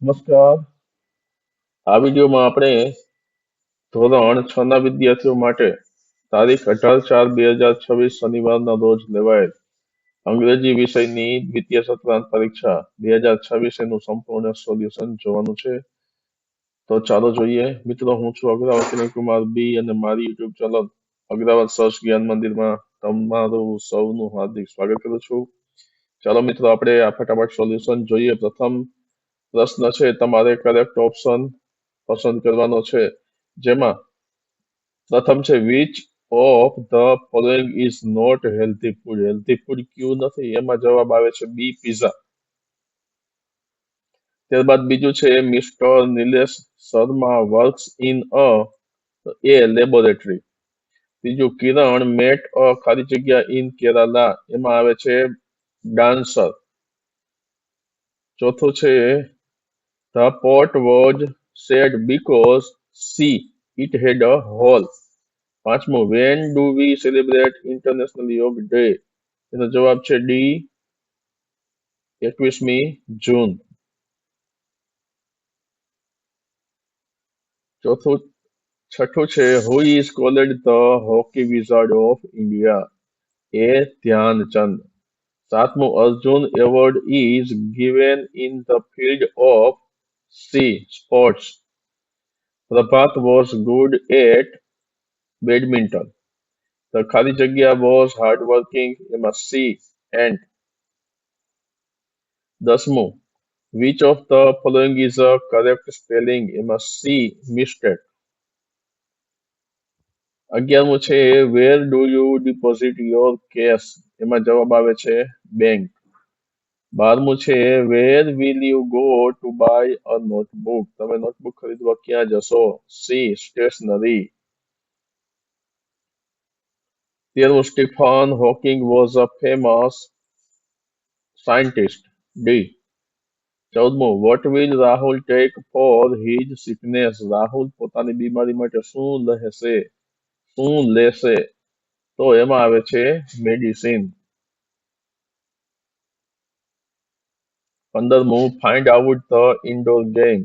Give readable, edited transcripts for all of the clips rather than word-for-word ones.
નમસ્કાર. આ વિડીયોમાં આપણે ધોરણ 6 ના વિદ્યાર્થીઓ માટે તારીખ 18/4/2026 શનિવારના રોજ લેવાયેલ અંગ્રેજી વિષયની દ્વિતીય સત્રાંત પરીક્ષા 2026 એનું સંપૂર્ણ સોલ્યુશન જોવાનું છે. તો ચાલો જોઈએ. મિત્રો, હું છું અગ્રવાલ કિરણકુમાર બી અને મારી યુટ્યુબ ચેનલ અગ્રવાલ સર્ચ જ્ઞાન મંદિરમાં તમારું સૌનું હાર્દિક સ્વાગત કરું છું. ચાલો મિત્રો, આપણે આ ફટાફટ સોલ્યુશન જોઈએ. પ્રથમ પ્રશ્ન છે, તમારે કરેક્ટ ઓપ્શન પસંદ કરવાનો છે, જેમાં પ્રથમ છે which of the following is not healthy food. Healthy food કયું નથી, એમાં જવાબ આવે છે બી, પીઝા. ત્યારબાદ બીજું છે, mister Nilesh Sharma works in A laboratory. ત્રીજું, કિરણ મેટ અ ખાલી જગ્યા ઇન કેરાલા, એમાં આવે છે ડાન્સર. ચોથું છે, the pot was sad because see it had a hole. પાંચમું, when do we celebrate international યોગ ડે? એનો જવાબ છે ડી, 21મી જૂન. છઠ્ઠું છે, who is called the hockey wizard of India? એ ધ્યાનચંદ. સાતમું, Arjun award is given in the field of C sports. Prabhat was good at badminton. The ખાલી જગ્યા was hardworking, એમાં સી and. દસમું, which of the following is a correct spelling? એમાં C mistake. 11મું છે, where do you deposit your cash? એમાં જવાબ આવે છે બેંક. 12મું છે, where will you go to buy a notebook? તમે નોટબુક ખરીદવા ક્યાં જશો? C stationery. 13મું, Stephen Hawking was a famous scientist. D. 14મું, what will Rahul take for his sickness? Rahul પોતાની બીમારી માટે શું લેશે? તો એમાં આવે છે મેડિસિન. 15મું, find out the indoor game.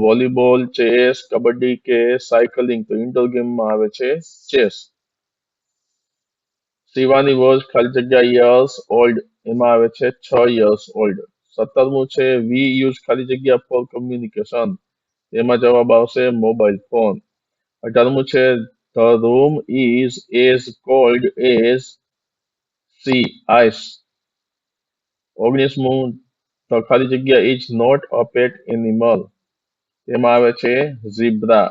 Volleyball, chess, kabaddi કે સાયકલિંગ? તો ઇન્ડોર ગેમમાં આવે છે ચેસ. શિવાની વોઝ ખાલી જગ્યા યર્સ ઓલ્ડ, એમાં આવે છે 6 યર્સ ઓલ્ડ. 17મું છે, વી યુઝ ખાલી જગ્યા ફોર કમ્યુનિકેશન, એમાં જવાબ આવશે મોબાઈલ ફોન. 18મું છે, the room is as cold as C ice. 19મું, ધ ખાલી જગ્યા is not a pet animal, એમાં આવે છે ઝીબ્રા.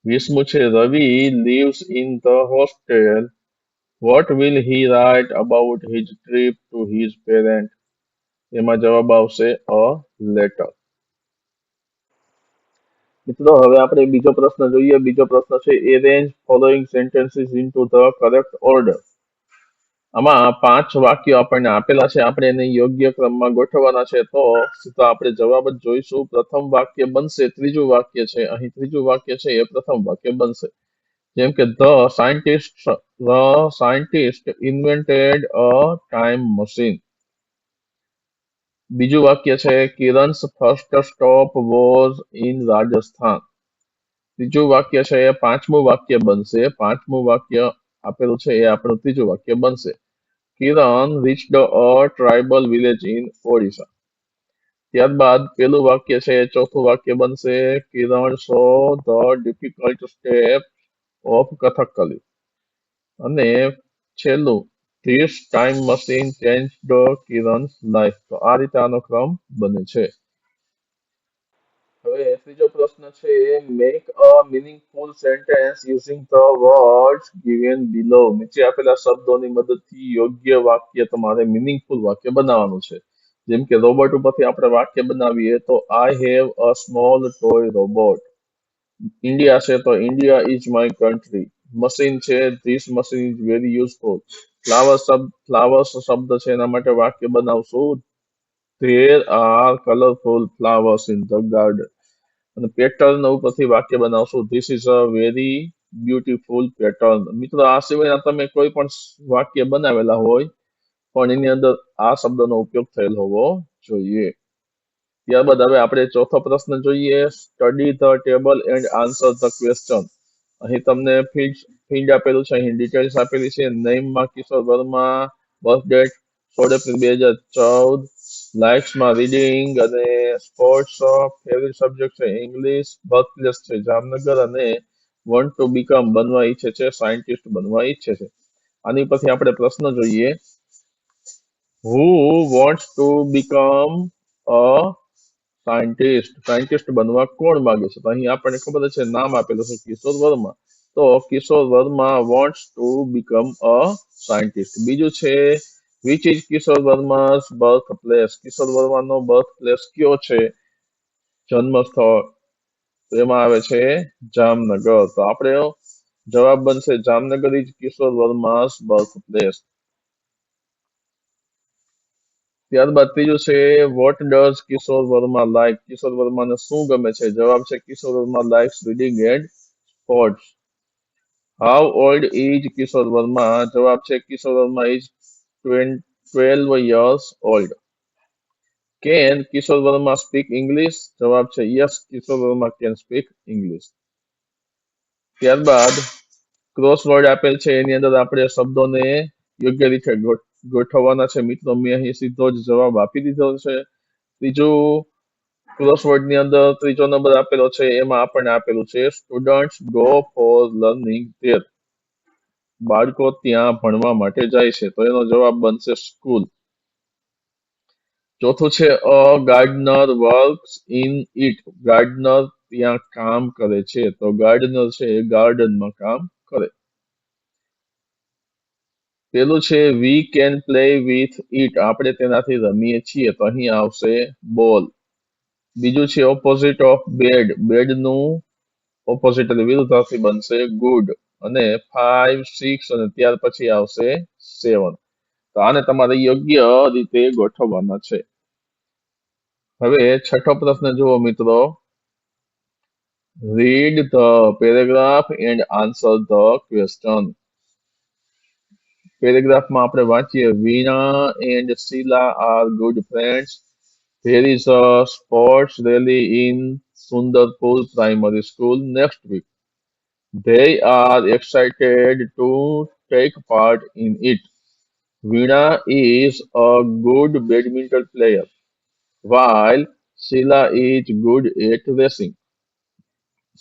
20મું છે, રવિ lives in the hostel. What will he write about his trip to his parent? એમાં જવાબ આવશે a letter. મિત્રો, હવે આપણે બીજો પ્રશ્ન જોઈએ. બીજો પ્રશ્ન છે, arrange following sentences into the correct order. આમાં 5 વાક્યો આપણને આપેલા છે, આપણે એને યોગ્ય ક્રમમાં ગોઠવવાના છે. તો સીધા આપણે જવાબ જ જોઈશું. પ્રથમ વાક્ય બનશે ત્રીજું વાક્ય છે, અહીં ત્રીજું વાક્ય છે એ પ્રથમ વાક્ય બનશે. જેમ કે the scientist invented a time machine. બીજું વાક્ય છે, કિરણ's first stop was in Rajasthan. ત્રીજું વાક્ય છે, પાંચમું વાક્ય બનશે. પાંચમું વાક્ય આપેલું છે એ આપણું ત્રીજું વાક્ય બનશે. કિરણ reached a tribal village in Odisha. ત્યારબાદ પેલું વાક્ય છે, ચોથું વાક્ય બનશે, કિરણ saw the difficult step of Kathakali. અને છેલ્લું, this time machine changed કિરણ's life. તો આ રીતે આનો ક્રમ બને છે. હવે ત્રીજો પ્રશ્ન છે, make a meaningful sentence using the words given below. નીચે આપેલા શબ્દોની મદદથી યોગ્ય વાક્ય તમારે meaningful વાક્ય બનાવવાનું છે. જેમ કે રોબોટ ઉપરથી આપણે વાક્ય બનાવીએ તો I have a small toy robot. India છે તો India is my country. Machine છે, this machine is very useful. Flowers શબ્દ છે, એના માટે વાક્ય બનાવશું, there are colorful flowers in the garden. અને પેટર્ન ઉપરથી વાક્ય બનાવશું, this is a very beautiful pattern. મિત્રો, આ સિવાય તમે કોઈ પણ વાક્ય બનાવેલા હોય પણ એની અંદર આ શબ્દનો ઉપયોગ થયેલ હોવો જોઈએ. ત્યારબાદ હવે આપણે ચોથો પ્રશ્ન જોઈએ. Study the table and answer the question. અહીં તમને ફિલ્ડ આપેલું છે, અહીં ડિટેલ્સ આપેલી છે. નેમમાં Kishore Verma, birth date 16 April 2014, લાઇક્સમાં રીડિંગ અને સ્પોર્ટ્સ, ફેવરિટ સબ્જેક્ટ છે ઇંગ્લિશ, બર્થ પ્લેસ છે જામનગર અને વોન્ટ ટુ બીકમ બનવા ઈચ્છે છે, સાયન્ટિસ્ટ બનવા ઈચ્છે છે. આની પછી આપણે પ્રશ્ન જોઈએ. Who wants to become a scientist બનવા કોણ માંગે છે? તો અહીં આપણને ખબર છે નામ આપેલું છે કિશોર વર્મા. તો Kishore Verma wants to become a scientist. બીજું છે which is Kishore Verma's birth place. Kishore વર્માનો બર્થ પ્લેસ કયો છે, જન્મ સ્થળ? તો એમાં આવે છે જામનગર. તો આપણે જવાબ બનશે Jamnagar is Kishore Verma's birth place. ત્યારબાદ ત્રીજું છે what does Kishore Verma like. Kishore વર્માને શું ગમે છે? જવાબ છે Kishore Verma likes reading and sports. How old is Kishore Verma. જવાબ છે Kishore Verma is 12 years old. Can Kishore Verma speak English. જવાબ છે yes, Kishore Verma can speak English. ત્યારબાદ ક્રોસવર્ડ આપેલ છે, એની અંદર આપણે શબ્દોને યોગ્ય રીતે ગોઠવવાના છે. મિત્રો, મેં અહીં સીધો જ જવાબ આપી દીધો છે. ત્રીજું ક્રોસવર્ડ ની અંદર ત્રીજો નંબર આપેલો છે, એમાં આપણને આપેલું છે students go for learning there. બાળકો ત્યાં ભણવા માટે જાય છે. તો એનો જવાબ બનશે સ્કૂલ. ચોથું છે a gardener works in it. Gardener ત્યાં કામ કરે છે. તો ગાર્ડનર છે એ ગાર્ડનમાં કામ કરે. પેલું છે we can play with it. આપણે તેનાથી રમીએ છીએ. તો અહીં આવશે બોલ. બીજું છે ઓપોઝિટ ઓફ બેડ. બેડ નું ઓપોઝિટ એટલે વિરુદ્ધાર્થી બનશે ગુડ. અને 5, 6 અને ત્યાર પછી આવશે 7. તો આને તમારે યોગ્ય રીતે ગોઠવવાના છે. હવે છઠ્ઠો પ્રશ્ન જુઓ મિત્રો. Read the paragraph and answer the question. પેરેગ્રાફમાં આપણે વાંચીએ Veena and Sheela are good friends. There is a sports rally in Sundarpur Primary School next week. They are excited to take part in it. Veena is a good badminton player, while Sheila is good at racing.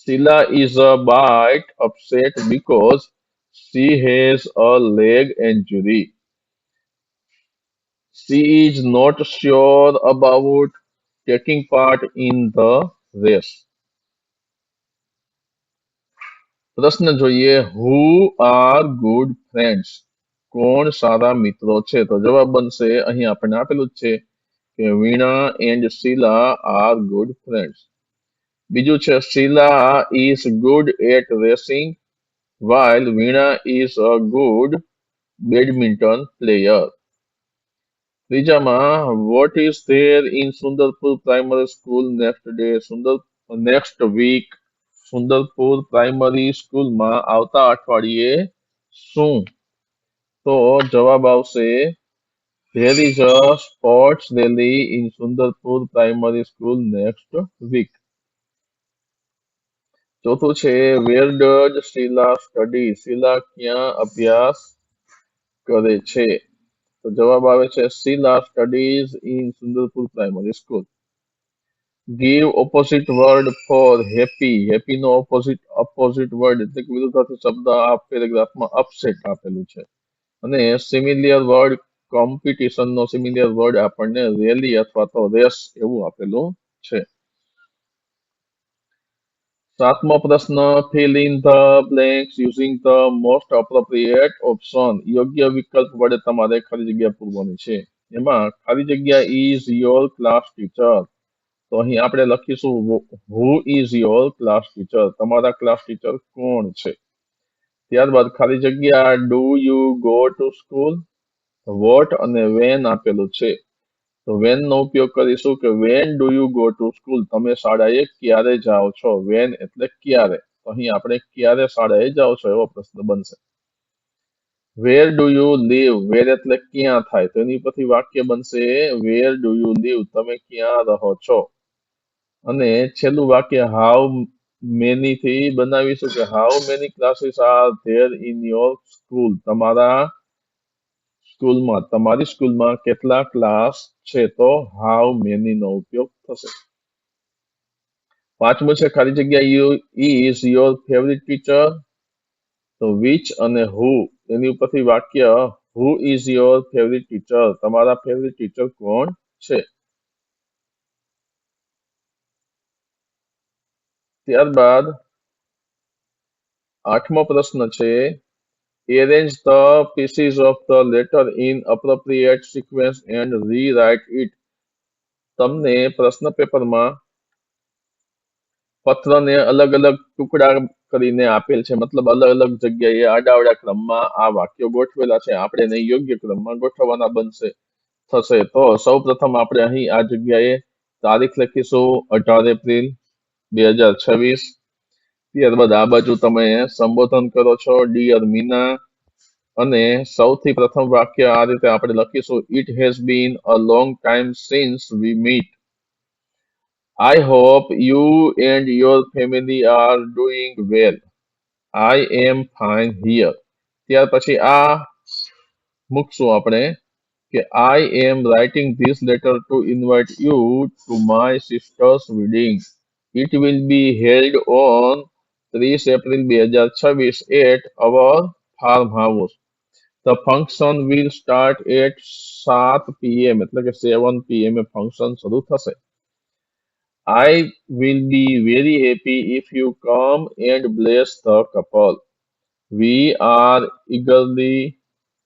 Sheila is a bit upset because she has a leg injury. She is not sure about taking part in the race. પ્રશ્ન જોઈએ who are good friends. કોણ સારા મિત્રો છે? તો જવાબ બનશે અહીં આપણને આપેલું જ છે કે Veena and Sheela are good friends. બીજું છે Sheela is good at racing while Veena is a good badminton player. ત્રીજામાં what is there in Sundarpur primary school next week. Sundarpur primary સ્કૂલમાં આવતા અઠવાડિયે શું? તો જવાબ આવશે there is a sports rally in Sundarpur primary school next week. ચોથું છે વેર ડઝ શીલા સ્ટડી. શીલા ક્યાં અભ્યાસ કરે છે? તો જવાબ આવે છે Sheela studies in Sundarpur primary school. Give opposite word for happy. Happy નો ઓપોઝિટ વર્ડ એટલે કે વિરુદ્ધાર્થી શબ્દ આ પેરેગ્રાફમાં અપસેટ આપેલું છે. અને સિમિલિયર વર્ડ કોમ્પિટિશન નો સિમિલિયર વર્ડ આપણને રેલી અથવા તો રેસ એવું આપેલું છે. સાતમો પ્રશ્ન fill in the blanks using the most appropriate option. યોગ્ય વિકલ્પ વડે તમારે ખાલી જગ્યા પૂરવાની છે. એમાં ખાલી જગ્યા ઇઝ યોર ક્લાસ ટીચર. તો અહીં આપણે લખીશું who is your class teacher. તમારા ક્લાસ ટીચર કોણ છે? ત્યારબાદ ખાલી જગ્યા do you go to school. What અને વેન આપેલું છે. તો વેન નો ઉપયોગ કરીશું કે when do you go to school. તમે શાળાએ ક્યારે જાઓ છો? વેન એટલે ક્યારે. તો અહીં આપણે ક્યારે શાળાએ જાઓ છો એવો પ્રશ્ન બનશે. Where do you live. Where એટલે ક્યાં થાય. તો એની પરથી વાક્ય બનશે વેર ડુ યુ લીવ. તમે ક્યાં રહો છો? અને છેલ્લું વાક્ય હાઉ મેની થી બનાવીશું કે how many classes are there in your school. તમારી સ્કૂલમાં કેટલા ક્લાસ છે? તો હાઉ મેની નો ઉપયોગ થશે. પાંચમું છે ખાલી જગ્યા you is your favourite teacher. તો વિચ અને હુ એની ઉપરથી વાક્ય હુ ઇઝ યોર ફેવરિટ ટીચર, તમારા ફેવરિટ ટીચર કોણ છે? ત્યારબાદ આઠમો પ્રશ્ન છે arrange the pieces of the letter in appropriate sequence and rewrite it. તમને પ્રશ્ન પેપરમાં પત્રને અલગ અલગ ટુકડા કરીને આપેલ છે, મતલબ અલગ અલગ જગ્યાએ આડાઅવળા ક્રમમાં આ વાક્યો ગોઠવેલા છે. આપણે એને યોગ્ય ક્રમમાં ગોઠવવાના થશે. તો સૌ પ્રથમ આપણે અહીં આ જગ્યાએ તારીખ લખીશું 18 એપ્રિલ 2026. ત્યારબાદ આ બાજુ તમે સંબોધન કરો છો ડિયર મીના, અને સૌથી પ્રથમ વાક્ય આ રીતે આપણે લખીશું it has been a long time since we meet. I hope you and your family are doing well. I am fine here. ત્યાર પછી આ મૂકશું આપણે કે I am writing this letter to invite you to my sister's wedding. It will be held on 30 April 2026 at our farmhouse. The function will start at 7 p.m. એટલે કે 7 p.m. એ function શરૂ થશે. I will be very happy if you come and bless the couple. We are eagerly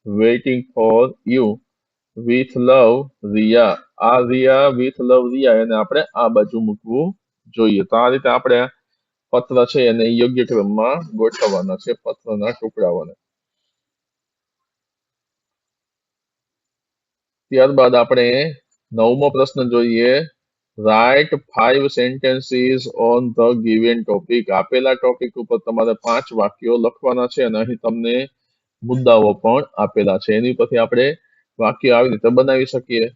waiting for you. With love, Ria. આ Riya with love Riya એને આપણે આ બાજુ મૂકવું જોઈએ. તો આ રીતે આપણે પત્ર છે એને યોગ્ય ક્રમમાં ગોઠવવાના છે, પત્રના ટુકડાઓને. ત્યારબાદ આપણે નવમો પ્રશ્ન જોઈએ. Write 5 sentences on the given topic. આપેલા ટોપિક ઉપર તમારે 5 વાક્યો લખવાના છે, અને અહીં તમને મુદ્દાઓ પણ આપેલા છે. એની પરથી આપણે વાક્ય આવી રીતે બનાવી શકીએ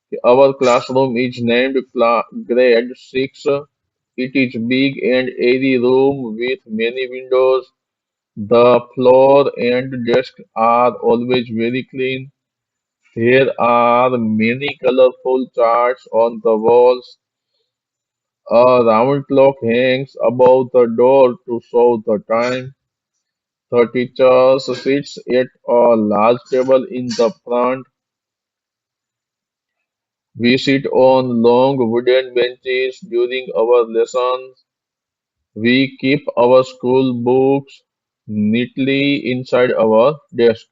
કે our classroom is named grade 6. It is big and airy room with many windows. The floor and desk are always very clean. There are many colorful charts on the walls. A round clock hangs above the door to show the time. The teacher sits at a large table in the front. We sit on long wooden benches during our lessons. We keep our school books neatly inside our desk.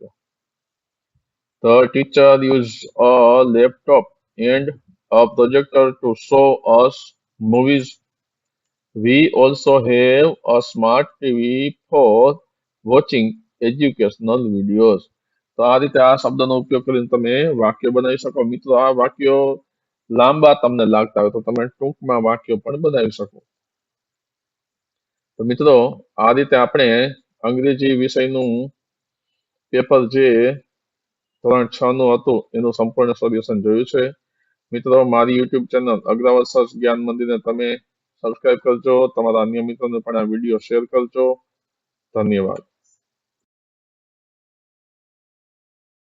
The teacher uses a laptop and a projector to show us movies. We also have a smart TV for watching educational videos. તો આ રીતે આ શબ્દનો ઉપયોગ કરીને તમે વાક્ય બનાવી શકો. મિત્રો, આ વાક્યો લાંબા તમને લાગતા હોય તો તમે ટૂંકમાં વાક્યો પણ બનાવી શકો. તો મિત્રો, આ રીતે આપણે અંગ્રેજી વિષયનું પેપર જે ધોરણ 6 નું હતું એનું સંપૂર્ણ સોલ્યુશન જોયું છે. મિત્રો, મારી યુટ્યુબ ચેનલ અગ્રવાલ સર્ચ જ્ઞાન મંદિરને તમે સબસ્ક્રાઇબ કરજો. તમારા અન્ય મિત્રોને પણ આ વિડીયો શેર કરજો. ધન્યવાદ.